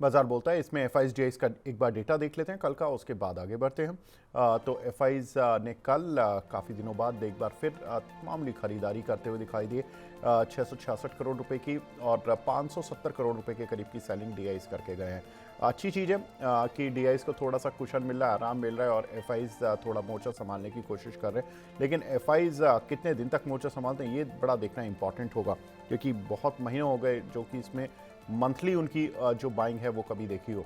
बाजार बोलता है। इसमें एफआईज का एक बार डेटा देख लेते हैं कल का, उसके बाद आगे बढ़ते हैं। तो एफआईज ने कल काफ़ी दिनों बाद एक बार फिर मामूली खरीदारी करते हुए दिखाई दिए। 666 करोड़ रुपए की और 570 करोड़ रुपए के करीब की सेलिंग डीआईज करके गए हैं। अच्छी चीज़ है कि डीआईज को थोड़ा सा कुशन मिल रहा है, आराम मिल रहा है, और एफआईज थोड़ा मोर्चा संभालने की कोशिश कर रहे हैं। लेकिन एफआईज कितने दिन तक मोर्चा संभालते हैं, ये बड़ा देखना इंपॉर्टेंट होगा, क्योंकि बहुत महीने हो गए जो कि इसमें मंथली उनकी जो बाइंग है वो कभी देखी हो।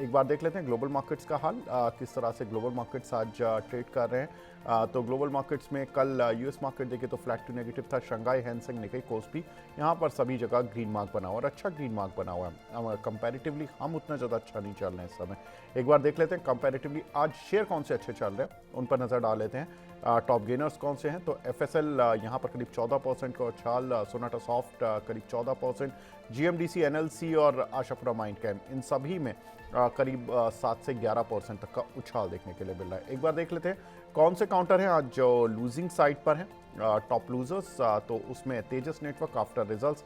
एक बार देख लेते हैं ग्लोबल मार्केट्स का हाल, किस तरह से ग्लोबल मार्केट्स आज ट्रेड कर रहे हैं। तो ग्लोबल मार्केट्स में कल यूएस मार्केट देखे तो फ्लैट टू नेगेटिव था। शंघाई, हैंगसेंग, निकाई, कोस्पी, यहाँ पर सभी जगह ग्रीन मार्क बना हुआ और अच्छा ग्रीन मार्क बना हुआ है। कंपैरेटिवली हम उतना ज़्यादा अच्छा नहीं चल रहे हैं इस समय। एक बार देख लेते हैं कंपैरेटिवली आज शेयर कौन से अच्छे चल रहे हैं, उन पर नज़र डाल लेते हैं। टॉप गेनर्स कौन से हैं, तो एफएसएल यहाँ पर करीब 14% का उछाल, सोनाटा सॉफ्ट करीब 14%, जीएमडीसी, एनएलसी और आशापुरा माइंड कैम, इन सभी में करीब 7 से 11% तक का उछाल देखने के लिए मिल रहा है। एक बार देख लेते हैं कौन से काउंटर हैं आज जो लूजिंग साइड पर हैं। टॉप लूजर्स, तो उसमें तेजस नेटवर्क आफ्टर रिजल्ट्स,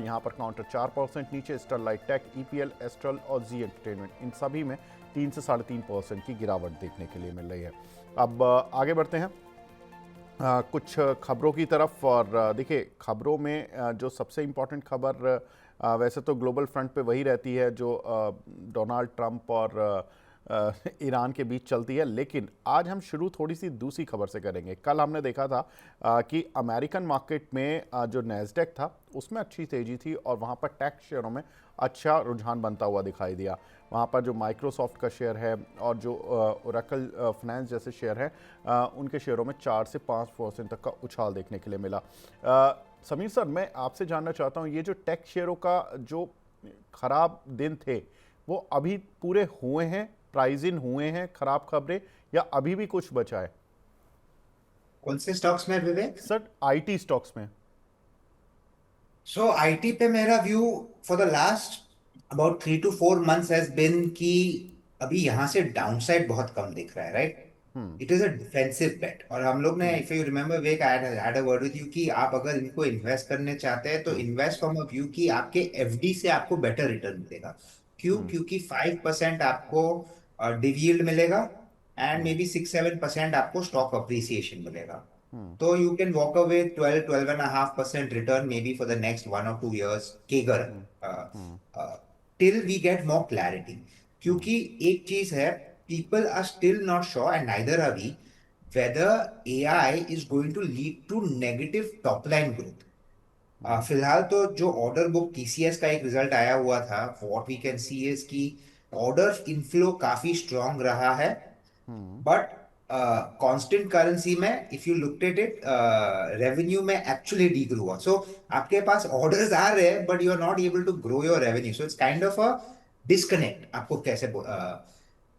यहाँ पर काउंटर 4% नीचे। स्टरलाइट टेक, ईपीएल, एस्ट्रल और जी एंटरटेनमेंट, इन सभी में 3 से 3.5% की गिरावट देखने के लिए मिल रही है। अब आगे बढ़ते हैं कुछ खबरों की तरफ। और देखिए खबरों में जो सबसे इम्पोर्टेंट खबर वैसे तो ग्लोबल फ्रंट पे वही रहती है जो डोनाल्ड ट्रंप और ईरान के बीच चलती है। लेकिन आज हम शुरू थोड़ी सी दूसरी खबर से करेंगे। कल हमने देखा था कि अमेरिकन मार्केट में जो नैस्डैक था उसमें अच्छी तेजी थी और वहाँ पर टेक शेयरों में अच्छा रुझान बनता हुआ दिखाई दिया। वहाँ पर जो माइक्रोसॉफ्ट का शेयर है और जो ओरेकल फाइनेंस जैसे शेयर हैं उनके शेयरों में 4 से 5% तक का उछाल देखने के लिए मिला। समीर सर, मैं आपसे जानना चाहता हूँ, ये जो टेक शेयरों का जो खराब दिन थे वो अभी पूरे हुए हैं, प्राइज इन हुए हैं खराब खबरें, या अभी भी कुछ बचा है? कौन से स्टॉक्स में विवेक? सर आईटी स्टॉक्स में। सो आईटी पे मेरा view for the last about 3 to 4 months has been कि अभी यहाँ से डाउनसाइड बहुत कम दिख रहा है, right? Hmm. It is a defensive bet. और हम लोग ने, hmm. If you remember Vivek, I had a word with you कि आप अगर इनको इन्वेस्ट करने चाहते हैं तो hmm. Invest from a view कि आपके एफडी से आपको बेटर रिटर्न मिलेगा। क्यों? हम्म। क्योंकि 5% आपको डिविल्ड मिलेगा एंड मे हम्म। बी 6-7% आपको स्टॉक अप्रिसिएशन मिलेगा। हम्म। So you can walk away 12-12.5% return maybe for the next 1 or 2 years CAGR, hmm. uh, hmm. till we get more clarity. हम्म। क्योंकि एक चीज है, people are still not sure and neither are we whether AI is going to lead to negative top line growth. हम्म। फिलहाल तो जो order book TCS का एक result आया हुआ था, what we can see is कि ऑर्डर इनफ्लो काफी स्ट्रांग रहा है। हम्म। बट कांस्टेंट करेंसी में if you looked at it, revenue में एक्चुअली डी ग्रो हुआ। सो आपके पास ऑर्डर्स आ रहे हैं but you are not able to grow your revenue, so it's kind of a disconnect. आपको कैसे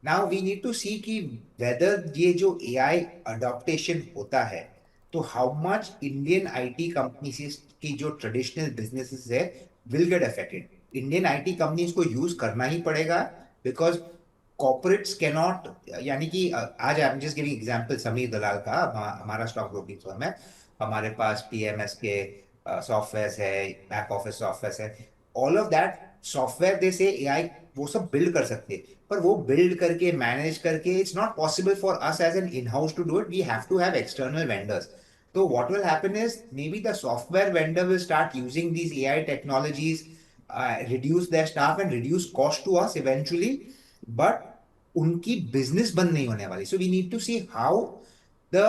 now we need to see कि वेदर ये जो एआई अडॉप्टेशन होता है तो how much Indian IT companies की जो ट्रेडिशनल बिजनेसेस है will get affected. Indian IT companies को यूज करना ही पड़ेगा बिकॉज कॉर्पोरेट्स कैनॉट, यानी कि आज I am just giving example Sameer Dalal का, हमारा स्टॉक ब्रोकिंग फर्म है, हमारे पास पीएमएस के सॉफ्टवेयर है, बैक ऑफिस सॉफ्टवेयर है, all of that software they say AI वो सब बिल्ड कर सकते हैं। पर वो बिल्ड करके मैनेज करके it's not possible for us as an in house to do it, we have to have external vendors. So what will happen is maybe the software vendor will start using these AI technologies, reduce their staff and reduce cost to us eventually, but उनकी business बंद नहीं होने वाली। So we need to see how the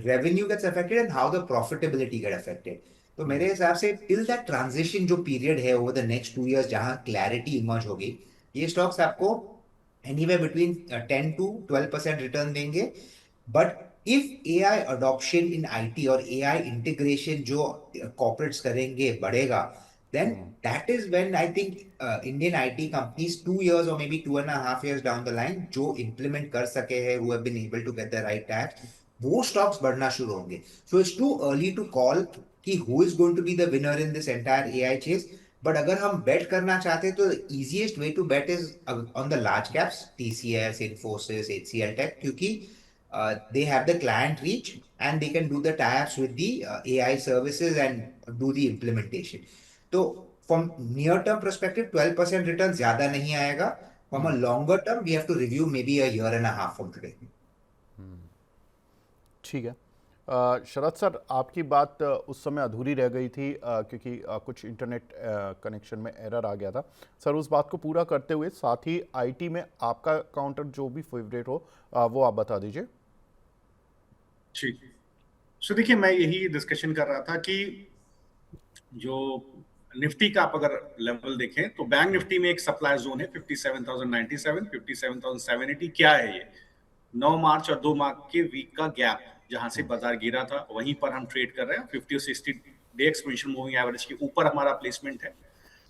revenue gets affected and how the profitability get affected. तो मेरे हिसाब से till that transition जो period है over the next 2 years जहां clarity emerge होगी, ये stocks आपको anywhere between 10 to 12% रिटर्न देंगे। But if AI adoption in IT और एआई इंटीग्रेशन जो कॉर्पोरेट्स करेंगे बढ़ेगा, then hmm. that is when I think Indian IT companies 2 years or maybe 2.5 years down the line जो implement कर सके हैं, who have been able to get the right tax, वो stocks बढ़ना शुरू होंगे। So it's too early to call कि who is going to be the winner in this entire AI chase. But अगर हम बेट करना चाहते हैं तो easiest way to bet is on the large caps, TCS, Infosys, HCL tech, क्योंकि they have the client reach and they can do the tie-ups with the AI services and do the implementation. तो from near term perspective 12% return ज्यादा नहीं आएगा. From a longer term we have to review maybe a year and a half from today. ठीक है। Sharad sir, आपकी बात उस समय अधूरी रह गई थी क्योंकि कुछ इंटरनेट कनेक्शन में एरर आ गया था। सर, उस बात को पूरा करते हुए साथ ही आईटी में आपका काउंटर जो भी फेवरेट हो वो आप बता दीजिए। ठीक। सो देखिए, मैं यही डिस्कशन कर रहा था कि जो निफ्टी का आप अगर लेवल देखें तो बैंक निफ्टी में एक सप्लाई जोन है 57,097, 57,780. क्या है ये? 9 मार्च और 2 मार्च के वीक का गैप, जहां से बाजार गिरा था, वहीं पर हम ट्रेड कर रहे हैं. 50 और 60 डे एक्सपोनेंशियल मूविंग एवरेज के ऊपर हमारा प्लेसमेंट है.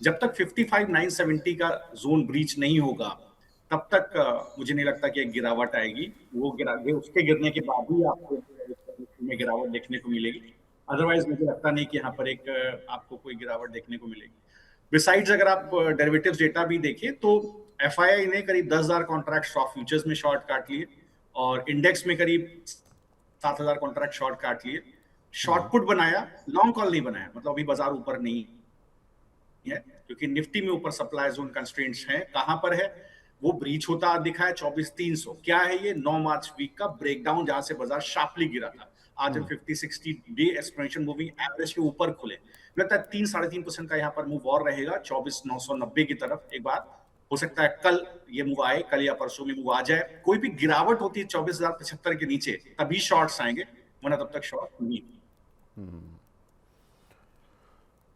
जब तक 55,970 का जोन ब्रीच नहीं होगा, तब तक मुझे नहीं लगता कि एक गिरावट आएगी. उसके गिरने के बाद ही आपको में गिरावट देखने को मिलेगी. अदरवाइज मुझे लगता नहीं कि यहाँ पर एक आपको कोई गिरावट देखने को मिलेगी. बिसाइड्स अगर आप डेरिवेटिव्स डेटा भी देखें तो एफआईआई ने करीब 10,000 कॉन्ट्रैक्ट स्टॉक फ्यूचर्स में शॉर्ट काट लिए और इंडेक्स में करीब 7,000 कॉन्ट्रैक्ट शॉर्ट काट लिए. शॉर्ट पुट बनाया, लॉन्ग कॉल नहीं बनाया. मतलब अभी बाजार ऊपर नहीं है क्योंकि निफ्टी में ऊपर सप्लाई जोन कंस्ट्रेंट्स हैं. कहां पर है वो? ब्रीच होता दिखा है 24,300. क्या है ये? 9 मार्च वीक का ब्रेकडाउन, जहां से बाजार शार्पली गिरा था. आज हम 50-60 डे एक्सपोनेंशियल मूविंग एवरेज के ऊपर खुले. लगता है 3-3.5% का यहाँ पर मूव और रहेगा 24,990 की तरफ. एक बात हो सकता है कल ये मूव आए, कल या परसों में मूव आ जाए. कोई भी गिरावट होती है 24,075 के नीचे, तभी शॉर्ट्स आएंगे, वरना तब तक शॉर्ट नहीं.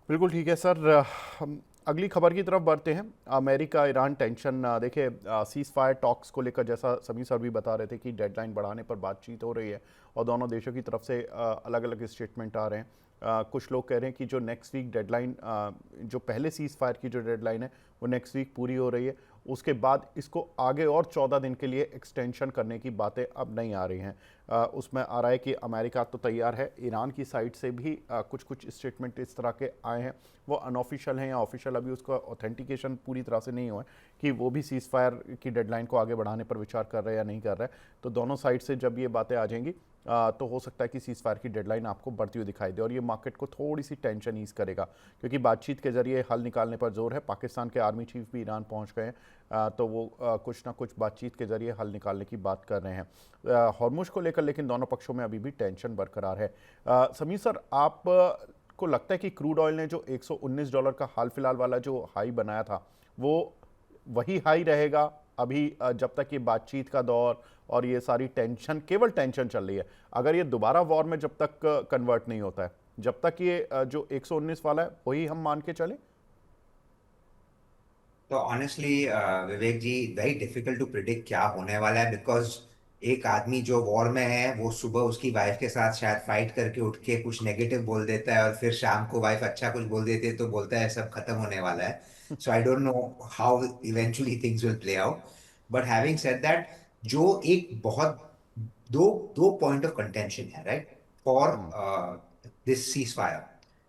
बिल्कुल ठीक है सर। हम अगली खबर की तरफ बढ़ते हैं। अमेरिका ईरान टेंशन, देखिए सीज फायर टॉक्स को लेकर जैसा समीर सर भी बता रहे थे कि डेडलाइन बढ़ाने पर बातचीत हो रही है और दोनों देशों की तरफ से अलग अलग स्टेटमेंट आ रहे हैं। कुछ लोग कह रहे हैं कि जो नेक्स्ट वीक डेडलाइन, जो पहले सीज फायर की जो डेडलाइन है वो नेक्स्ट वीक पूरी हो रही है, उसके बाद इसको आगे और 14 दिन के लिए एक्सटेंशन करने की बातें अब नहीं आ रही हैं। उसमें आ रहा है कि अमेरिका तो तैयार है, ईरान की साइड से भी कुछ कुछ स्टेटमेंट इस तरह के आए हैं, वो अनऑफिशियल हैं या ऑफिशियल, अभी उसका ऑथेंटिकेशन पूरी तरह से नहीं हुआ है कि वो भी सीज फायर की डेडलाइन को आगे बढ़ाने पर विचार कर रहे हैं या नहीं कर रहे हैं। तो दोनों साइड से जब ये बातें आ जाएंगी तो हो सकता है कि सीज फायर की डेडलाइन आपको बढ़ती हुई दिखाई दे और ये मार्केट को थोड़ी सी टेंशन ईज करेगा, क्योंकि बातचीत के जरिए हल निकालने पर जोर है। पाकिस्तान के आर्मी चीफ भी ईरान पहुंच गए हैं, तो वो कुछ ना कुछ बातचीत के जरिए हल निकालने की बात कर रहे हैं हॉर्मुज को लेकर, लेकिन दोनों पक्षों में अभी भी टेंशन बरकरार है। समीर सर, आप को लगता है कि क्रूड ऑयल ने जो $119 का हाल फिलहाल वाला जो हाई बनाया था वो वही हाई रहेगा अभी जब तक ये बातचीत का दौर और ये सारी टेंशन, केवल टेंशन चल रही है? अगर ये दोबारा वॉर में जब तक कन्वर्ट नहीं होता है, जब तक ये जो 119 वाला है वही हम मान के चले? तो honestly Vivek ji, very difficult to predict क्या होने वाला है, बिकॉज एक आदमी जो वॉर में है वो सुबह उसकी वाइफ के साथ शायद फाइट करके उठ के कुछ नेगेटिव बोल देता है और फिर शाम को वाइफ अच्छा कुछ बोल देती है तो बोलता है सब खत्म होने वाला है. So I don't know how eventually things will play out. But having said that, जो एक बहुत दो दो पॉइंट ऑफ कंटेंशन है, right, for this ceasefire.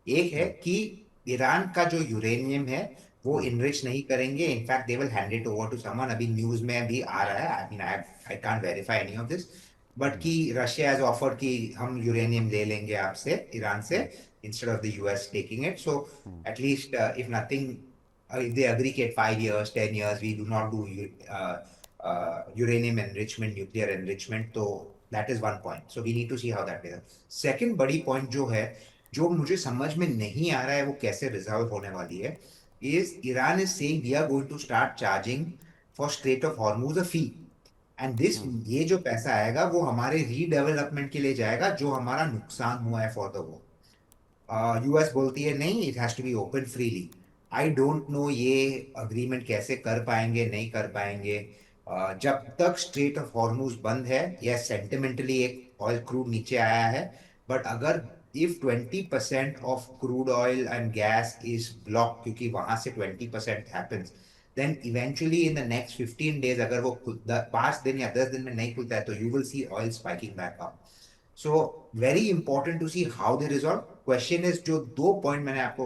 एक है कि ईरान का जो यूरेनियम है वो इनरिच नहीं करेंगे. In fact they will hand it over to someone. अभी न्यूज में भी आ रहा है, I mean I can't verify any of this, but कि रशिया हैज ऑफर्ड कि हम यूरेनियम ले लेंगे आपसे, ईरान से, instead of the US taking it. So at least if nothing, if they agree at 5 years, 10 years, we do not do uranium enrichment, nuclear enrichment, तो that is one point. So we need to see how that plays out. Second बड़ी point जो है, जो मुझे समझ में नहीं आ रहा है वो कैसे रिजॉल्व होने वाली है, is Iran is saying we are going to start charging for Strait of Hormuz a fee. And this, ये जो पैसा आएगा वो हमारे रीडेवलपमेंट के लिए जाएगा जो हमारा नुकसान हुआ है फॉर द वॉर. यूएस बोलती है नहीं, it has to be open freely. I don't know ये अग्रीमेंट कैसे कर पाएंगे, नहीं कर पाएंगे. जब तक स्ट्रेट ऑफ हॉर्मुज बंद है, यह सेंटिमेंटली एक ऑयल क्रूड नीचे आया है, बट अगर if 20% of crude oil and gas is block, क्योंकि वहां से 20% happens, then eventually in the next 15 days अगर वो 5 दिन या 10 दिन में नहीं खुलता है तो you will see oil spiking back up. So very important to see how they resolve. Question is, जो दो पॉइंट मैंने आपको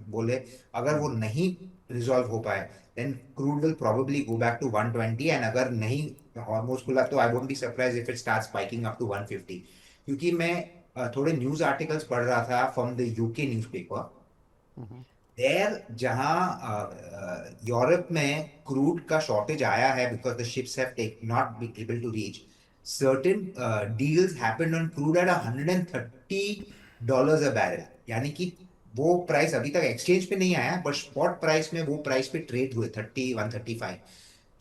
बोले, अगर वो नहीं रिजॉल्व हो पाए then crude will probably go back to 120, and अगर नहीं ऑलमोस्ट खुला तो I won't be surprise if it start spiking up to 150. क्योंकि मैं थोड़े न्यूज आर्टिकल्स पढ़ रहा था from the UK newspaper. There जहां यूरोप में क्रूड का शॉर्टेज आया है because the ships have not been able to reach certain deals happened on crude at $130 a barrel, यानी कि वो प्राइस अभी तक एक्सचेंज पे नहीं आया बट स्पॉट प्राइस में वो प्राइस पे ट्रेड हुए 30-135.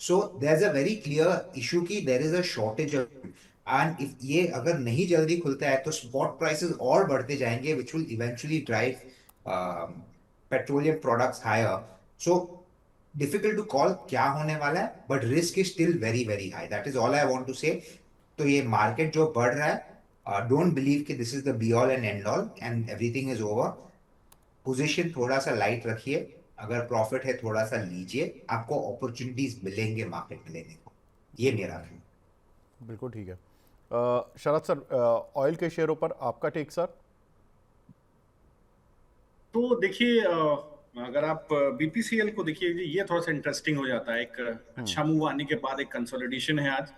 So there is a very clear issue कि there is a shortage and if ये अगर नहीं जल्दी खुलता है तो स्पॉट प्राइसेस और बढ़ते जाएंगे which will eventually drive petroleum products higher. So difficult to call क्या होने वाला है but risk is still very very high. That is all I want to say. तो ये मार्केट जो बढ़ रहा है, डोंट बिलीव कि this is the be all and end all and everything is over. Position थोड़ा सा लाइट रखिए, अगर प्रॉफिट है थोड़ा सा लीजिए, आपको अपॉर्चुनिटीज मिलेंगे मार्केट में लेने को. ये मेरा है. बिल्कुल ठीक है। शरद सर, ऑयल के शेयरों पर आपका टेक सर? तो देखिए, अगर आप बीपीसीएल को देखिए, ये थोड़ा सा इंटरेस्टिंग हो जाता है। एक अच्छा मूव आने के बाद एक कंसोलिडेशन है आज।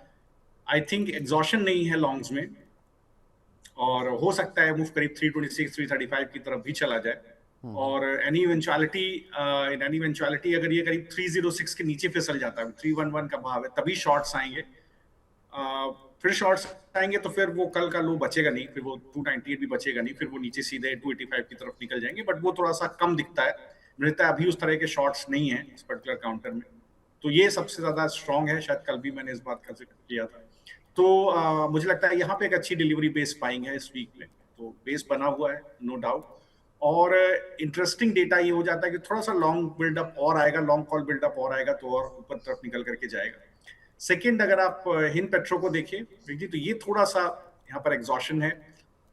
आई थिंक एग्जॉशन नहीं है लॉन्ग्स में, और हो सकता है मूव करीब 326 335 की तरफ भी चला जाए। और एनी इवेंचुअलिटी अगर ये करीब 306 के नीचे फिसल जाता है, 311 का भाव है, तभी शॉर्ट्स आएंगे। फिर शॉर्ट्स आएंगे तो फिर वो कल का लो बचेगा नहीं, फिर वो 298 भी बचेगा नहीं, फिर वो नीचे सीधे 285 की तरफ निकल जाएंगे। बट वो थोड़ा सा कम दिखता है, मिलता है। अभी उस तरह के शॉर्ट्स नहीं है इस पर्टिकुलर काउंटर में। तो ये सबसे ज्यादा स्ट्रांग है, शायद कल भी मैंने इस बात का जिक्र किया था। तो मुझे लगता है यहाँ पे एक अच्छी डिलीवरी बेस पाएंगे है इस वीक में। तो बेस बना हुआ है, नो डाउट। और इंटरेस्टिंग डेटा ये हो जाता है कि थोड़ा सा लॉन्ग बिल्डअप और आएगा, लॉन्ग कॉल बिल्डअप और आएगा तो और ऊपर तरफ निकल करके जाएगा। सेकंड, अगर आप हिंद पेट्रो को देखिए तो ये थोड़ा सा यहाँ पर एग्जॉशन है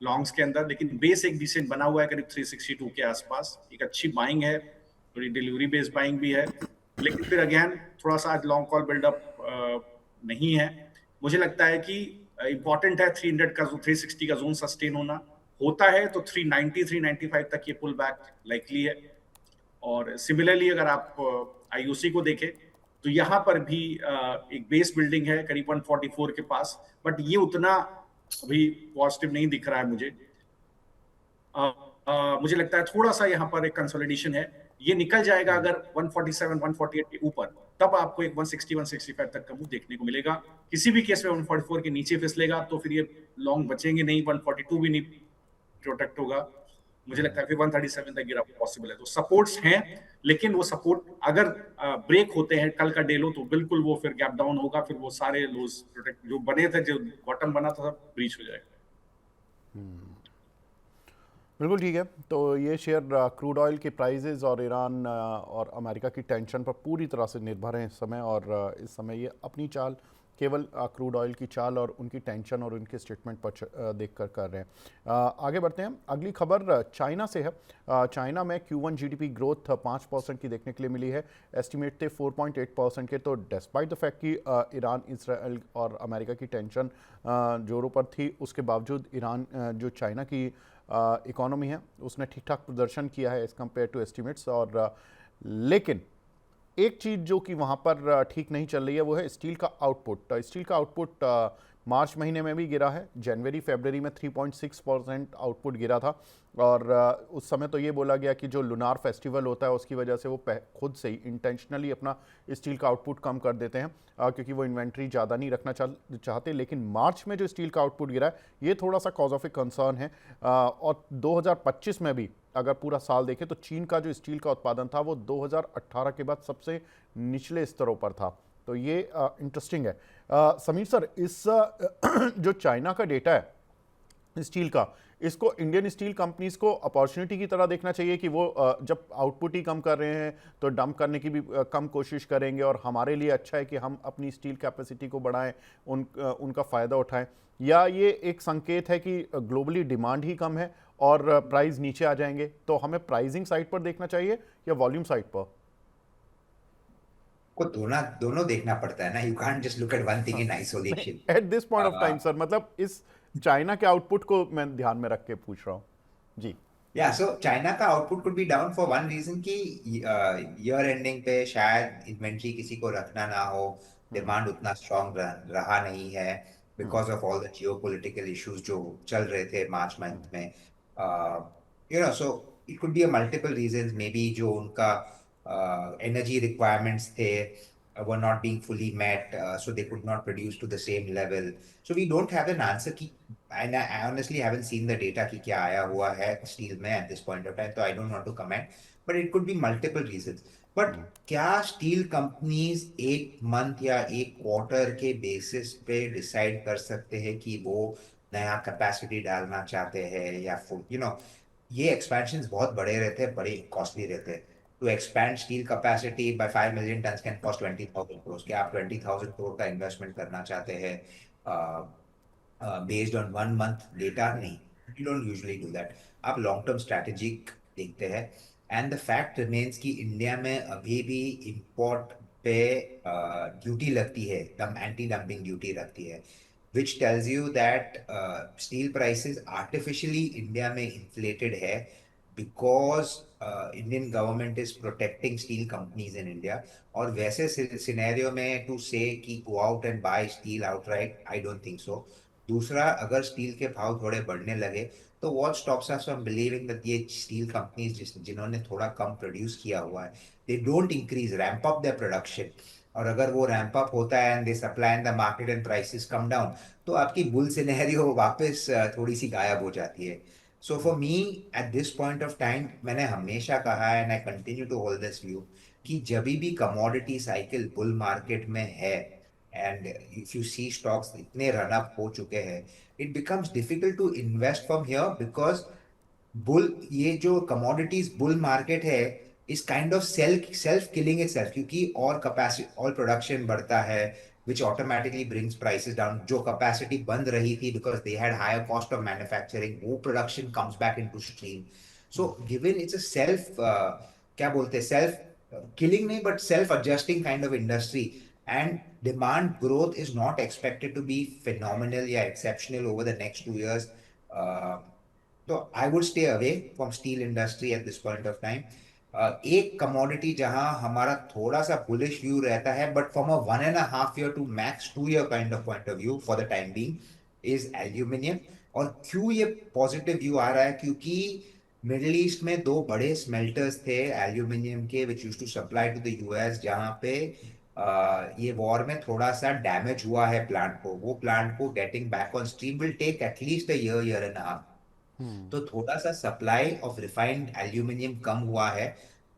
लॉन्ग्स के अंदर, लेकिन बेस एक डिसेंट बना हुआ है करीब 362 के आसपास। एक अच्छी बाइंग है, थोड़ी डिलीवरी बेस बाइंग भी है। लेकिन फिर अगेन थोड़ा सा आज लॉन्ग कॉल बिल्डअप नहीं है। मुझे लगता है कि इंपॉर्टेंट है 300 का 360 का जोन सस्टेन होना। होता है तो 390 395 तक ये पुल बैक लाइकली है। और सिमिलरली अगर आप आईओसी को देखें तो यहाँ पर भी एक बेस बिल्डिंग है करीब 144 के पास, बट ये उतना अभी पॉजिटिव नहीं दिख रहा है मुझे। मुझे लगता है थोड़ा सा यहाँ पर एक कंसोलिडेशन है। ये निकल जाएगा अगर 147 148 के ऊपर, तब आपको एक 160 165 तक का मूव देखने को मिलेगा। किसी भी केस में 144 के नीचे फिसलेगा तो फिर ये लॉन्ग बचेंगे नहीं, 142 भी नहीं प्रोटेक्ट होगा। मुझे लगता है फिर 137 तक गिरा पॉसिबल है। तो सपोर्ट्स हैं, लेकिन वो सपोर्ट अगर ब्रेक होते हैं कल का डे लो, तो बिल्कुल वो फिर गैप डाउन होगा, फिर वो सारे लोज प्रोटेक्ट जो बने थे, जो बॉटम बना था, सब ब्रीच हो जाएगा। बिल्कुल ठीक है। तो ये शेयर क्रूड ऑयल के प्राइजेज और ईरान और अमेरिका की टेंशन पर पूरी तरह से निर्भर हैं इस समय, और इस समय ये अपनी चाल केवल क्रूड ऑयल की चाल और उनकी टेंशन और उनके स्टेटमेंट पर देखकर कर रहे हैं। आगे बढ़ते हैं। अगली खबर चाइना से है। चाइना में Q1 GDP ग्रोथ 5% की देखने के लिए मिली है। एस्टिमेट थे 4.8% के। तो डिस्पाइट द फैक्ट कि ईरान, इसराइल और अमेरिका की टेंशन जोरों पर थी, उसके बावजूद ईरान जो चाइना की इकोनॉमी है उसने ठीक ठाक प्रदर्शन किया है एज़ कम्पेयर टू एस्टिमेट्स। और लेकिन एक चीज़ जो कि वहाँ पर ठीक नहीं चल रही है वो है स्टील का आउटपुट। स्टील का आउटपुट मार्च महीने में भी गिरा है। जनवरी फरवरी में 3.6% आउटपुट गिरा था, और उस समय तो ये बोला गया कि जो लुनार फेस्टिवल होता है उसकी वजह से वो खुद से ही इंटेंशनली अपना स्टील का आउटपुट कम कर देते हैं, क्योंकि वो इन्वेंट्री ज़्यादा नहीं रखना चाहते। लेकिन मार्च में जो स्टील का आउटपुट गिरा है ये थोड़ा सा कॉज ऑफ ए कंसर्न है। और 2025 में भी अगर पूरा साल देखें तो चीन का जो स्टील का उत्पादन था वो 2018 के बाद सबसे निचले स्तरों पर था। तो ये इंटरेस्टिंग है। समीर सर, इस जो चाइना का डेटा है स्टील का, इसको इंडियन स्टील कंपनीज को अपॉर्चुनिटी की तरह देखना चाहिए कि वो जब आउटपुट ही कम कर रहे हैं तो डंप करने की भी कम कोशिश करेंगे, और हमारे लिए अच्छा है कि हम अपनी स्टील कैपेसिटी को बढ़ाएं, उनका फ़ायदा उठाएं, या ये एक संकेत है कि ग्लोबली डिमांड ही कम है और प्राइस नीचे आ जाएंगे? तो हमें प्राइसिंग साइड पर देखना चाहिए या वॉल्यूम साइड पर? को दोनों देखना पड़ता है ना. You can't just look at one thing in isolation eight this point of time sir, मतलब इस चाइना के आउटपुट को मैं ध्यान में रख के पूछ रहा हूँ जी. या सो चाइना का output could be down for one reason कि ईयर एंडिंग पे शायद इन्वेंट्री किसी को रखना ना हो, डिमांड उतना स्ट्रांग रहा नहीं है because of all the geopolitical issues जो चल रहे थे मार्च मंथ में. सो it could be a multiple reasons. Maybe जो उनका energy requirements थे were not being fully met, so they could not produce to the same level. So we don't have an answer कि, and I honestly haven't seen the data कि क्या आया हुआ है steel में at this point of time, so I don't want to comment. But it could be multiple reasons. But क्या steel companies एक month या एक क्वार्टर के बेसिस पे डिसाइड कर सकते हैं कि वो नया कैपेसिटी डालना चाहते हैं या ये एक्सपेंशन बहुत बड़े रहते हैं, बड़े कॉस्टली रहते हैं. To expand steel capacity by 5 million ton can cost 20,000 crore. क्या आप 20,000 करोड़ का इन्वेस्टमेंट करना चाहते हैं बेस्ड ऑन 1 मंथ डेटा? नहीं, you don't usually do that. आप लॉन्ग टर्म स्ट्रैटेजिक देखते हैं. एंड द फैक्ट रिमेन्स कि इंडिया में अभी भी इंपोर्ट पे ड्यूटी लगती है, एंटी डंपिंग ड्यूटी लगती है, which tells you that steel prices artificially India में inflated है because Indian government is protecting steel companies in India. और वैसे सिनेरियो में to say कि go out and buy steel outright, I don't think so. दूसरा, अगर steel के भाव थोड़े बढ़ने लगे तो what stops us from believing that ये steel companies जिन्होंने थोड़ा कम प्रोड्यूस किया हुआ है, they don't increase, ramp up their production. और अगर वो रैंप अप होता है and they supply in the market and prices come down, तो आपकी बुल सिनेरियो वापस थोड़ी सी गायब हो जाती है. So for me at this point of time, मैंने हमेशा कहा है and I continue to hold this view कि जब भी कमोडिटी साइकिल बुल मार्केट में है and if you see stocks इतने रन अप हो चुके हैं, it becomes difficult to invest from here because bull, ये जो कमोडिटीज बुल मार्केट है is kind of self killing itself, क्योंकि और कैपेसिटी और प्रोडक्शन बढ़ता है which automatically brings prices down. जो कैपेसिटी बंद रही थी because they had higher cost of manufacturing, वो production comes back into stream. So given it's a क्या बोलते हैं, self killing नहीं but self adjusting kind of industry, and demand growth is not expected to be phenomenal या exceptional over the next 2 years. तो I would stay away from steel industry at this point of time. एक commodity जहां हमारा थोड़ा सा bullish view रहता है but from a 1.5 year to max 2 year kind of point of view for the time being is aluminium. और क्यों ये पॉजिटिव व्यू आ रहा है? क्योंकि मिडिल ईस्ट में 2 बड़े स्मेल्टर्स थे एल्यूमिनियम के which used to supply to the US, जहां पे ये वॉर में थोड़ा सा डैमेज हुआ है प्लांट को. वो प्लांट को getting back on stream will take at least a year and half. तो थोड़ा सा सप्लाई ऑफ रिफाइंड एल्यूमिनियम कम हुआ है.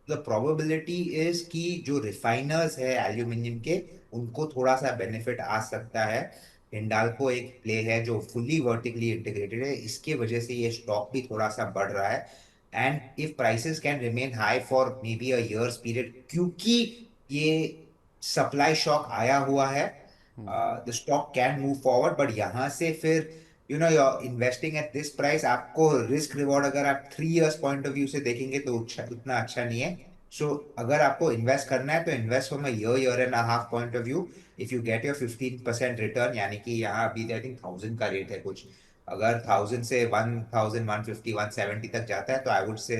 द प्रोबेबिलिटी इज कि जो रिफाइनर्स है एल्यूमिनियम के, उनको थोड़ा सा बेनिफिट आ सकता है. हिंडाल्को एक प्ले है जो फुल्ली वर्टिकली इंटीग्रेटेड है, इसके वजह से ये स्टॉक भी थोड़ा सा बढ़ रहा है. And if prices can remain high for may be a years period, क्योंकि ये सप्लाई शॉक आया हुआ है, the stock can move forward. But यहाँ से फिर you're investing at this price, आपको रिस्क रिवॉर्ड अगर आप 3 years पॉइंट ऑफ व्यू से देखेंगे तो उतना अच्छा नहीं है. सो अगर आपको इन्वेस्ट करना है तो invest from a year and a half point of view. If you get your 15% return, यानी कि यहाँ अभी आई थिंक 1000 का रेट है कुछ, अगर 1000 से 1150 170 तक जाता है तो I would say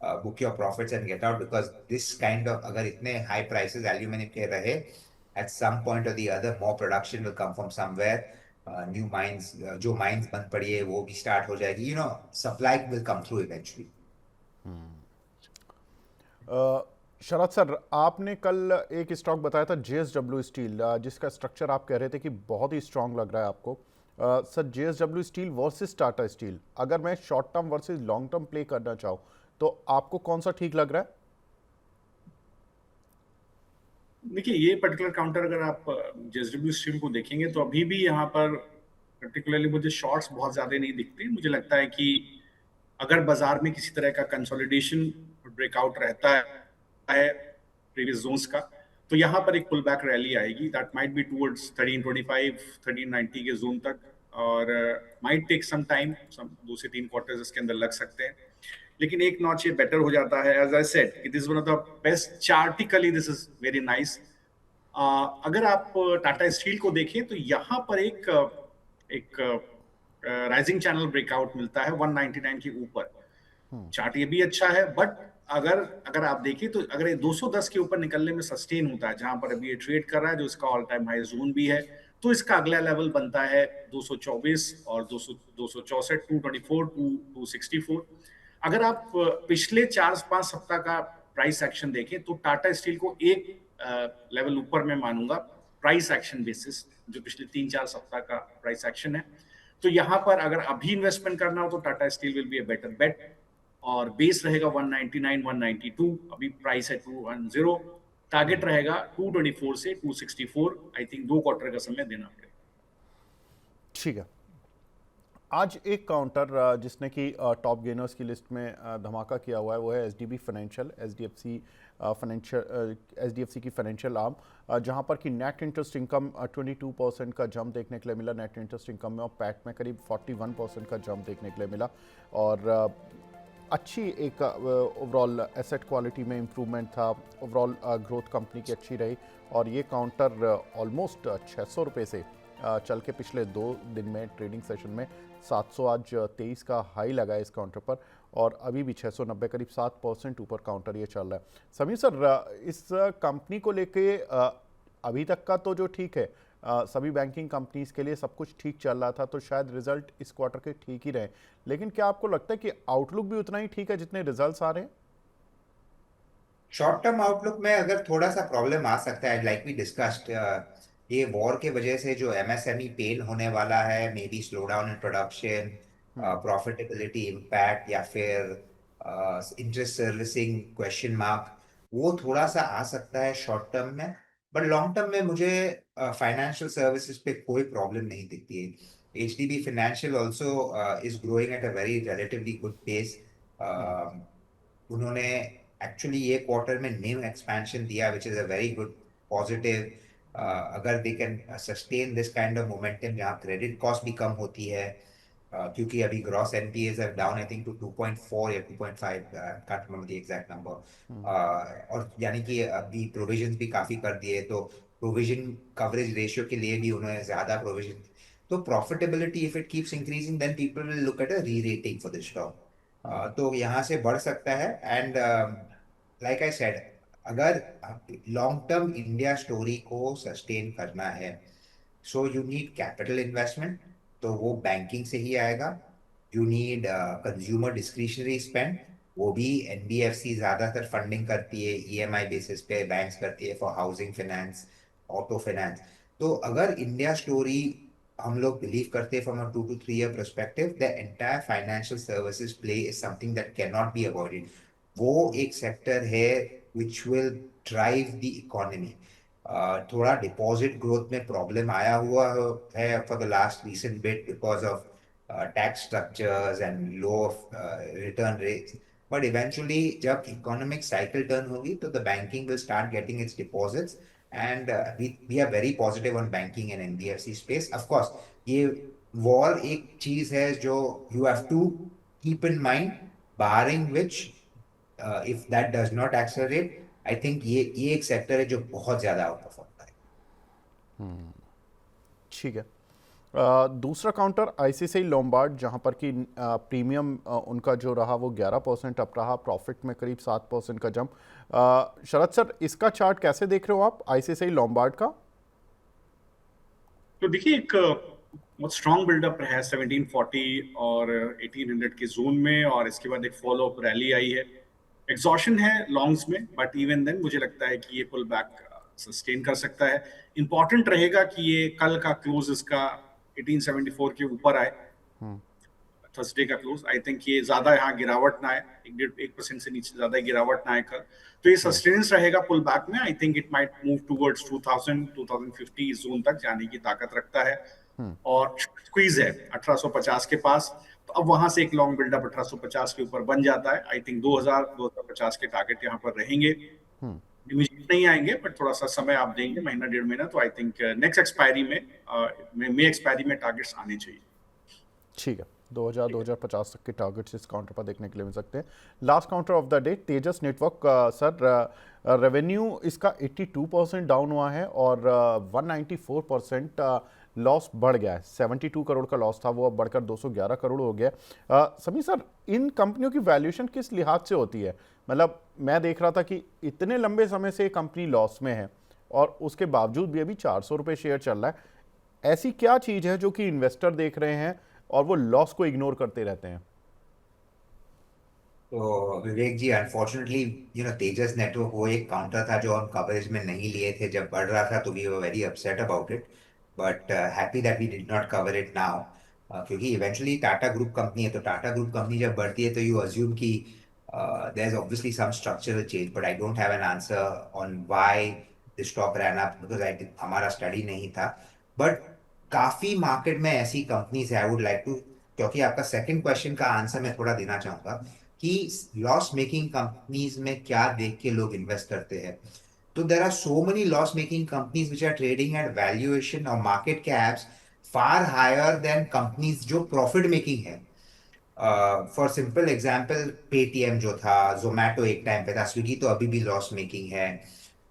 book your profits and get out, because this kind of, अगर इतने हाई प्राइसेस एल्यूमिनियम के रहे, at some point or the other more production will come from somewhere. New mines, जो mines बंद पड़ी है वो भी start हो जाएगी. Supply will come through eventually. Sharad sir, आपने कल एक स्टॉक बताया था JSW स्टील, जिसका स्ट्रक्चर आप कह रहे थे कि बहुत ही स्ट्रांग लग रहा है आपको. Sir, JSW steel versus Tata steel, अगर मैं short term versus long term play करना चाहूँ तो आपको कौन सा ठीक लग रहा है? देखिए, ये पर्टिकुलर काउंटर अगर आप JSW स्टील को देखेंगे तो अभी भी यहाँ पर पर्टिकुलरली मुझे शॉर्ट्स बहुत ज्यादा नहीं दिखते. मुझे लगता है कि अगर बाजार में किसी तरह का कंसोलिडेशन ब्रेकआउट रहता है प्रीवियस जोन्स का, तो यहाँ पर एक पुल बैक रैली आएगी. दैट माइट बी टुवर्ड्स 1325 1390 के जोन तक, और माइट टेक सम टाइम, 2 से 3 क्वार्टर्स इसके अंदर लग सकते हैं. लेकिन एक नॉच ये बेटर हो जाता है. As I said, this is one of the best, chartically this is very nice. अगर आप टाटा स्टील को देखें तो यहाँ पर एक राइजिंग चैनल ब्रेकआउट मिलता है 199 के ऊपर. चार्ट ये भी अच्छा है, बट अगर आप देखें तो अगर ये 210 के ऊपर निकलने में सस्टेन होता है, जहां पर अभी ये ट्रेड कर रहा है, जो इसका ऑल टाइम हाई जोन भी है, तो इसका अगला लेवल बनता है 224 और 264, 224 264. अगर आप पिछले 4-5 सप्ताह का प्राइस एक्शन देखें तो टाटा स्टील को एक लेवल ऊपर मैं मानूंगा प्राइस एक्शन बेसिस, जो पिछले 3-4 सप्ताह का प्राइस एक्शन है। तो यहाँ पर अगर अभी इन्वेस्टमेंट करना हो तो Tata steel will be a better bet, और बेस रहेगा 199 192, अभी प्राइस है 210, टारगेट रहेगा 224 से 264। आई थिंक 2 क्वार्टर का समय देना पड़ेगा। ठीक है। आज एक काउंटर जिसने कि टॉप गेनर्स की लिस्ट में धमाका किया हुआ है वो है एचडीबी फाइनेंशियल, एचडीएफसी की फाइनेंशियल आर्म, जहां पर कि नेट इंटरेस्ट इनकम 22% का जंप देखने के लिए मिला नेट इंटरेस्ट इनकम में, और पैट में करीब 41% का जंप देखने के लिए मिला, और अच्छी एक ओवरऑल एसेट क्वालिटी में इम्प्रूवमेंट था, ओवरऑल ग्रोथ कंपनी की अच्छी रही, और ये काउंटर ऑलमोस्ट 600 रुपये से चल के पिछले 2 दिन में ट्रेडिंग सेशन में 700 आज 23 का हाई लगा है इस काउंटर पर, और अभी भी 690 करीब 7% ऊपर काउंटर ये चल रहा है। समीर सर, इस कंपनी को लेके अभी तक का तो जो ठीक है, सभी बैंकिंग कंपनीज के लिए सब कुछ ठीक चल रहा था, तो शायद रिजल्ट इस क्वार्टर के ठीक ही रहे, लेकिन क्या आपको लगता है कि आउटलुक भी उतना ही ठीक है जितने रिजल्ट्स आ रहे हैं? शॉर्ट टर्म आउटलुक में अगर थोड़ा सा प्रॉब्लम आ सकता है, लाइक वी डिस्कस्ड, ये वॉर के वजह से जो एमएसएमई पेन होने वाला है, may be slow down in production, profitability impact, या फिर इंटरेस्ट सर्विसिंग क्वेश्चन मार्क, वो थोड़ा सा आ सकता है शॉर्ट टर्म में। बट लॉन्ग टर्म में मुझे फाइनेंशियल सर्विसेज पे कोई प्रॉब्लम नहीं दिखती है। HDB financial also is growing at a very relatively good pace. उन्होंने एक्चुअली ये क्वार्टर में न्यू एक्सपेंशन दिया, which is a very good positive. अगर they can sustain this kind of momentum, जहाँ क्रेडिट कॉस्ट भी कम होती है, क्योंकि अभी gross NPAs are down I think to 2.4 या 2.5, can't remember the exact number, और यानी कि अभी प्रोविजन भी काफी कर दिए, तो प्रोविजन कवरेज रेशियो के लिए भी उन्होंने ज्यादा प्रोविजन। तो profitability if it keeps increasing then people will look at a rerating for this stock. तो यहाँ से बढ़ सकता है। एंड लाइक आई सेड, अगर लॉन्ग टर्म इंडिया स्टोरी को सस्टेन करना है, so you need capital investment, तो वो बैंकिंग से ही आएगा। You need consumer discretionary spend, वो भी एनबीएफसी ज्यादातर फंडिंग करती है, ईएमआई बेसिस पे बैंक्स करती है for housing finance, auto finance. तो अगर इंडिया स्टोरी हम लोग बिलीव करते हैं from a 2 to 3 year perspective, the entire financial services play is something that cannot be avoided. वो एक सेक्टर है which will drive the economy. थोड़ा डिपॉजिट ग्रोथ में प्रॉब्लम आया हुआ है for the last recent bit because of tax structures and low return rates, but eventually जब economic cycle turn होगी तो the banking will start getting it's deposits, and we are very positive on banking and NBFC space. Of course, ये war एक चीज है जो you have to keep in mind, barring which if that does not accelerate, I think ये एक sector है जो बहुत ज्यादा आउट परफॉर्म करेगा। ठीक है। दूसरा काउंटर आईसीआईसीआई लोम्बार्ड, जहां पर कि प्रीमियम उनका जो रहा वो 11% अप रहा, प्रॉफिट में करीब 7% का जंप। शरद सर, इसका चार्ट कैसे देख रहे हो आप आईसीआईसीआई लोम्बार्ड का? तो देखिए, एक बहुत स्ट्रॉन्ग बिल्डअप है 1740 और 1800 के जोन में, और इसके बाद एक फॉलो अप रैली आई है, एग्जॉशन है लॉन्ग्स में, बट इवन देन मुझे लगता है कि ये पुल बैक सस्टेन कर सकता है। इंपॉर्टेंट रहेगा कि ये कल का क्लोज इसका 1874 के ऊपर आए, थर्सडे का क्लोज। आई थिंक ये ज्यादा यहाँ गिरावट ना आए, 1% से नीचे ज्यादा गिरावट ना आए कल, तो ये सस्टेनेंस रहेगा पुल बैक में। I think it might move towards 2000-2050 zone तक जाने की ताकत रखता है, और स्क्वीज है 1850 के पास, तो अब वहां से एक लॉन्ग बिल्डअप 1850 के ऊपर बन जाता है। आई थिंक 2000-2050 के टारगेट यहाँ पर रहेंगे, इमीडिएट नहीं आएंगे, बट थोड़ा सा समय आप देंगे, महीना 1.5 महीना, तो आई थिंक नेक्स्ट एक्सपायरी में मे एक्सपायरी में टारगेट्स आने चाहिए। ठीक है, 2000-2050 तक के टारगेट्स इस काउंटर पर देखने के लिए मिल सकते हैं। Last counter of the day Tejas network, sir revenue इसका 82% डाउन हुआ है, और 194% लॉस बढ़ गया है। 72 करोड़ का लॉस था, वो अब बढ़कर 211 करोड़ हो गया। समीर सर, इन कंपनियों की वैल्यूएशन किस लिहाज से होती है? मतलब मैं देख रहा था कि इतने लंबे समय से कंपनी लॉस में है, और उसके बावजूद भी अभी 400 रुपये शेयर चल रहा है। ऐसी क्या चीज़ है जो कि इन्वेस्टर देख रहे हैं और वो लॉस को इग्नोर करते रहते हैं? तो विवेक जी, अनफॉर्चुनेटली तेजस नेटवर्क वो एक काउंटर था जो हम कवरेज में नहीं लिए थे जब बढ़ रहा था, तो we were very upset about it, but happy that we did not cover it now. क्योंकि इवेंचुअली टाटा ग्रुप कंपनी है, तो टाटा ग्रुप कंपनी जब बढ़ती है तो यू अज्यूम कि there is obviously some structural change, but I don't have an answer on why the stock ran up, because I हमारा study नहीं था। बट काफी मार्केट में ऐसी कंपनीज है, आई वुड लाइक टू, क्योंकि आपका सेकंड क्वेश्चन का आंसर मैं थोड़ा देना चाहूंगा कि लॉस मेकिंग कंपनीज में क्या देख के लोग इन्वेस्ट करते हैं। तो there are so many loss making companies which are trading at valuation और market caps far higher than companies जो प्रॉफिट मेकिंग है। फॉर सिंपल एग्जाम्पल, पेटीएम जो था, जोमैटो एक टाइम पे था, स्विगी तो अभी भी लॉस मेकिंग है।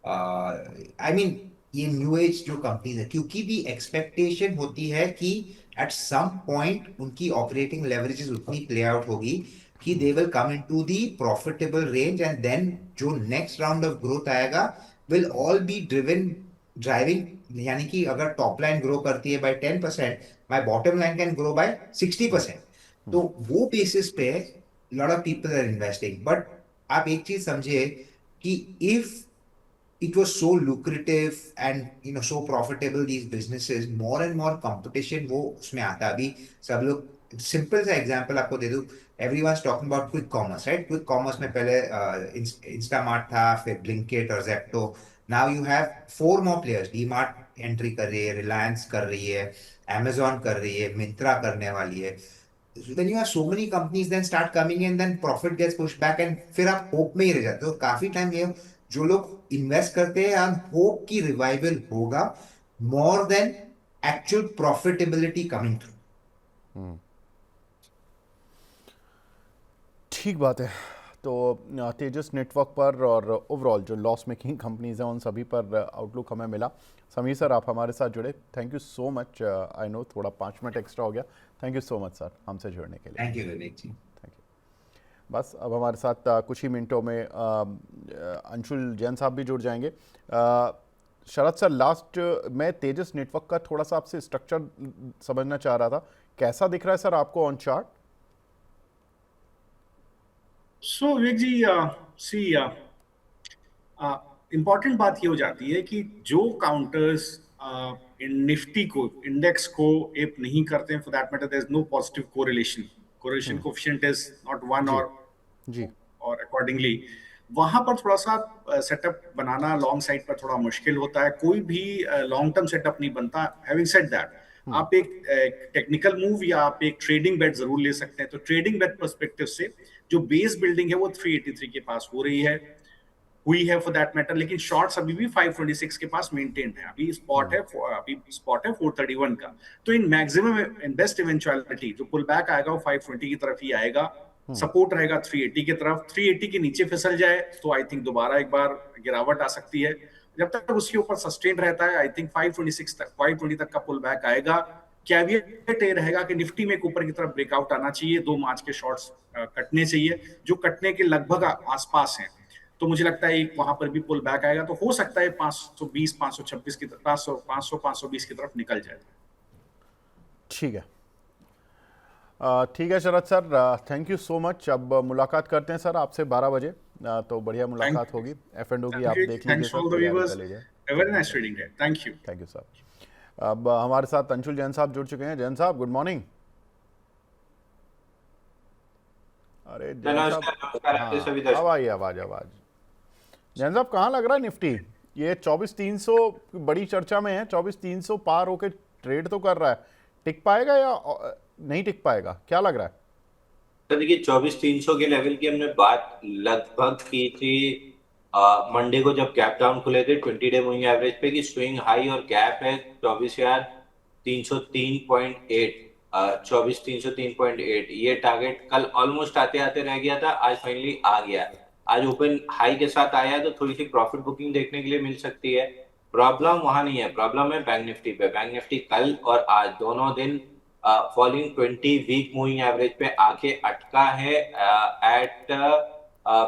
आई मीन ये न्यू एज जो कंपनीज है, क्योंकि भी एक्सपेक्टेशन होती है कि एट सम पॉइंट उनकी ऑपरेटिंग लेवरेजेस उतनी प्ले आउट होगी कि they will come into the profitable range, and then जो नेक्स्ट राउंड ऑफ ग्रोथ आएगा will all be driven driving, यानी कि अगर टॉप लाइन ग्रो करती है by 10%, my bottom line can grow by 60%। तो वो बेसिस पे lot of people are investing. But आप एक चीज समझिए कि if it was so lucrative and so profitable, these businesses, more and more competition वो उसमें आता। अभी सब लोग, सिंपल सा एग्जांपल आपको दे दूं, everyone's talking about quick commerce, right? Quick commerce में पहले इंस्टामार्ट था, फिर ब्लिंकिट और Zepto. Now you have 4 more players, DMart entry कर रही है, रिलायंस कर रही है, amazon कर रही है, मिंत्रा करने वाली है। When you have so many companies then start coming in, then profit gets pushed back, and फिर आप होप में ही रह जाते हो काफी टाइम। ये जो लोग इन्वेस्ट करते हैं हम होप की रिवाइवल होगा, more than actual profitability coming through. ठीक बात है। तो तेजस नेटवर्क पर और ओवरऑल जो लॉस मेकिंग कंपनीज हैं उन सभी पर आउटलुक हमें मिला। समीर सर, आप हमारे साथ जुड़े, thank you so much. I know थोड़ा 5 मिनट एक्स्ट्रा हो गया, thank you so much sir हमसे जुड़ने के लिए। Thank you Vivek ji. Thank you. बस अब हमारे साथ कुछ ही मिनटों में अंशुल जैन साहब भी जुड़ जाएंगे। शरद सर, लास्ट मैं तेजस नेटवर्क का थोड़ा सा आपसे स्ट्रक्चर समझना चाह रहा था, कैसा दिख रहा है सर आपको on chart? So Vivek ji, see important बात ये हो जाती है कि जो काउंटर्स निफ्टी को, इंडेक्स को एप नहीं करते हैं, for that matter there is no positive correlation coefficient is not 1 जी और अकॉर्डिंगली वहां पर थोड़ा सा सेटअप बनाना लॉन्ग साइड पर थोड़ा मुश्किल होता है। कोई भी लॉन्ग टर्म सेटअप नहीं बनता। हैविंग सेड दैट, आप एक टेक्निकल मूव या आप एक ट्रेडिंग बेट जरूर ले सकते हैं। तो ट्रेडिंग बेट पर्सपेक्टिव से जो बेस बिल्डिंग है वो 383 के पास हो रही है, हुई है फॉर दैट मैटर, लेकिन शॉर्ट्स अभी भी 526 के पास मेंटेन है। अभी स्पॉट है 431 का। तो in maximum in best eventuality जो पुल बैक आएगा वो 520 की तरफ ही आएगा। सपोर्ट रहेगा 380 की तरफ। 380 के नीचे फिसल जाए तो आई थिंक दोबारा एक बार गिरावट आ सकती है। जब तक उसके ऊपर सस्टेन रहता है, आई थिंक 520 तक का पुल बैक आएगा। कैविएट ये रहेगा कि निफ्टी में ऊपर की तरफ ब्रेकआउट आना चाहिए, 2 मार्च के शॉर्ट्स कटने चाहिए जो कटने के लगभग आसपास हैं। तो मुझे लगता है वहां पर भी पुल बैक आएगा, तो हो सकता है 520 526 की तरफ 500 520 की तरफ निकल जाए। ठीक है, ठीक है Sharad sir, thank you so much. अब मुलाकात करते हैं सर आपसे 12 बजे, तो बढ़िया मुलाकात होगी। एफ&ओ की आप देख लीजिए सर, तैयारी कर लीजिए। Very nice trading day, thank you. Thank you sir. अब हमारे साथ अंशुल जैन साहब जुड़ चुके हैं। जैन साहब, गुड मॉर्निंग। अरे जैन साहब, हाँ, अब आई आवाज। जैन साहब, कहाँ लग रहा है निफ्टी? ये 24,300 बड़ी चर्चा में है, 24,300 पार होके ट्रेड तो कर रहा है, टिक पाएगा या नहीं टिक पाएगा, क्या लग रहा है? तो देखिए 24,300 के लेवल की हमने बात लगभग की थी मंडे को जब गैप डाउन खुले थे 20 डे मूविंग एवरेज पे, कि स्विंग हाई और गैप है 24,303.8, 24,303.8। ये टारगेट कल ऑलमोस्ट आते आते रह गया था, आज फाइनली आ गया। आज ओपन हाई के साथ आया तो थोड़ी सी प्रॉफिट बुकिंग देखने के लिए मिल सकती है। प्रॉब्लम वहां नहीं है, प्रॉब्लम है बैंक निफ्टी पे। बैंक निफ्टी कल और आज दोनों दिन फॉलिंग 20 वीक मूविंग एवरेज पे आके अटका है एट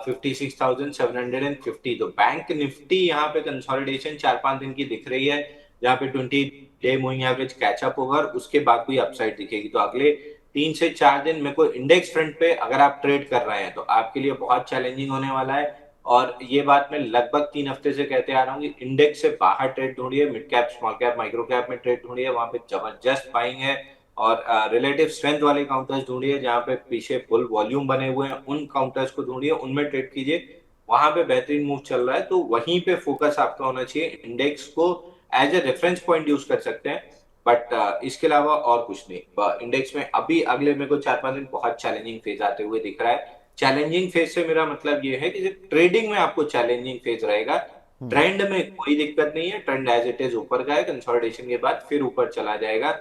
56,750। तो बैंक निफ्टी यहाँ पे कंसोलिडेशन 4-5 दिन की दिख रही है, जहाँ पे 20 डे मूविंग एवरेज कैचअप होगा और उसके बाद कोई अपसाइड दिखेगी। तो अगले 3 से 4 दिन मेरे को इंडेक्स फ्रंट पे अगर आप ट्रेड कर रहे हैं तो आपके लिए बहुत चैलेंजिंग होने वाला है। और ये बात मैं लगभग 3 हफ्ते से कहते आ रहा हूँ कि इंडेक्स से बाहर ट्रेड ढूंढिए, mid cap, small cap, micro cap में ट्रेड ढूंढिए, वहां पे जबरदस्त बाइंग है। और रिलेटिव स्ट्रेंथ वाले काउंटर्स ढूंढिए जहां पे पीछे फुल वॉल्यूम बने हुए हैं, उन काउंटर्स को ढूंढिए, उनमें ट्रेड कीजिए। वहां पे बेहतरीन मूव चल रहा है तो वहीं पे फोकस आपका होना चाहिए। इंडेक्स को as a reference point use कर सकते हैं, बट इसके अलावा और कुछ नहीं। इंडेक्स में अभी अगले मेरे को 4-5 दिन बहुत चैलेंजिंग फेज आते हुए दिख रहा है। चैलेंजिंग फेज से मेरा मतलब ये है कि ट्रेडिंग में आपको चैलेंजिंग फेज रहेगा, ट्रेंड में कोई दिक्कत नहीं है, ट्रेंड एज इट इज ऊपर का है, कंसोलिडेशन के बाद फिर ऊपर चला जाएगा।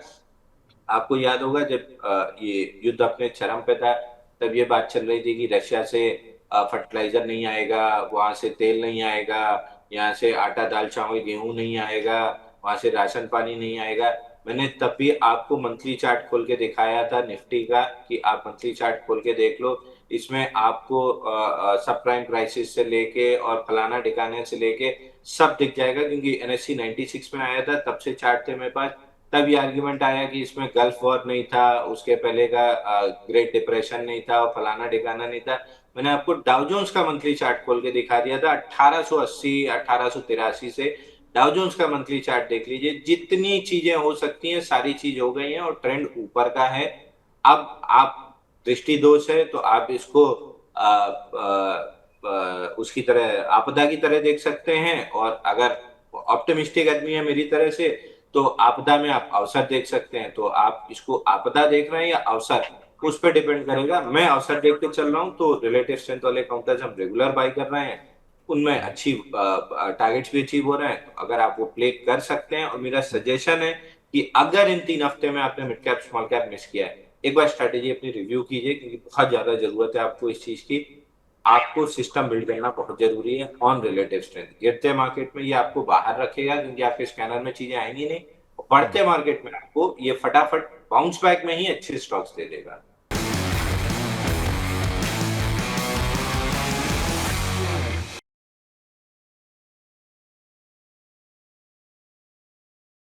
आपको याद होगा जब ये युद्ध अपने चरम पे था तब ये बात चल रही थी कि रशिया से फर्टिलाइजर नहीं आएगा, वहां से तेल नहीं आएगा, यहाँ से आटा दाल चावल गेहूं नहीं आएगा, वहां से राशन पानी नहीं आएगा। मैंने तब भी आपको मंथली चार्ट खोल के दिखाया था निफ्टी का कि आप मंथली चार्ट खोल के देख लो, इसमें आपको सब प्राइम क्राइसिस से लेके और फलाना ठिकाने से लेके सब दिख जाएगा। क्योंकि एनएससी 96 में आया था, तब से चार्ट थे मेरे पास, तब ये आर्ग्यूमेंट आया कि इसमें गल्फ वॉर नहीं था, उसके पहले का ग्रेट डिप्रेशन नहीं था और फलाना ठिकाना नहीं था। मैंने आपको डाउ जोन्स का मंथली चार्ट खोल के दिखा दिया था 1880 1883 से। डाउ जोन्स का मंथली चार्ट देख लीजिए, जितनी चीजें हो सकती हैं सारी चीज हो गई हैं और ट्रेंड ऊपर का है। अब आप दृष्टि दोष है तो आप इसको उसकी तरह आपदा की तरह देख सकते हैं, और अगर ऑप्टिमिस्टिक आदमी है मेरी तरह से तो आपदा में आप अवसर देख सकते हैं। तो आप इसको आपदा देख रहे हैं या अवसर, उस पर डिपेंड करेगा। मैं अवसर देख के चल रहा हूँ तो रिलेटिव स्ट्रेंथ वाले काउंटर्स हम रेगुलर बाय कर रहे हैं, उनमें अच्छी टारगेट्स भी अचीव हो रहे हैं। तो अगर आप वो प्ले कर सकते हैं, और मेरा सजेशन है कि अगर इन 3 हफ्ते में आपने mid cap small cap miss किया है, एक बार स्ट्रेटेजी अपनी रिव्यू कीजिए, क्योंकि बहुत ज्यादा जरूरत है आपको इस चीज की। आपको सिस्टम बिल्ड करना बहुत जरूरी है ऑन रिलेटिव स्ट्रेंथ। गिरते मार्केट में ये आपको बाहर रखेगा क्योंकि आपके स्कैनर में चीजें आएंगी नहीं, बढ़ते मार्केट में आपको ये फटाफट बाउंस बैक में ही अच्छे स्टॉक्स दे देगा।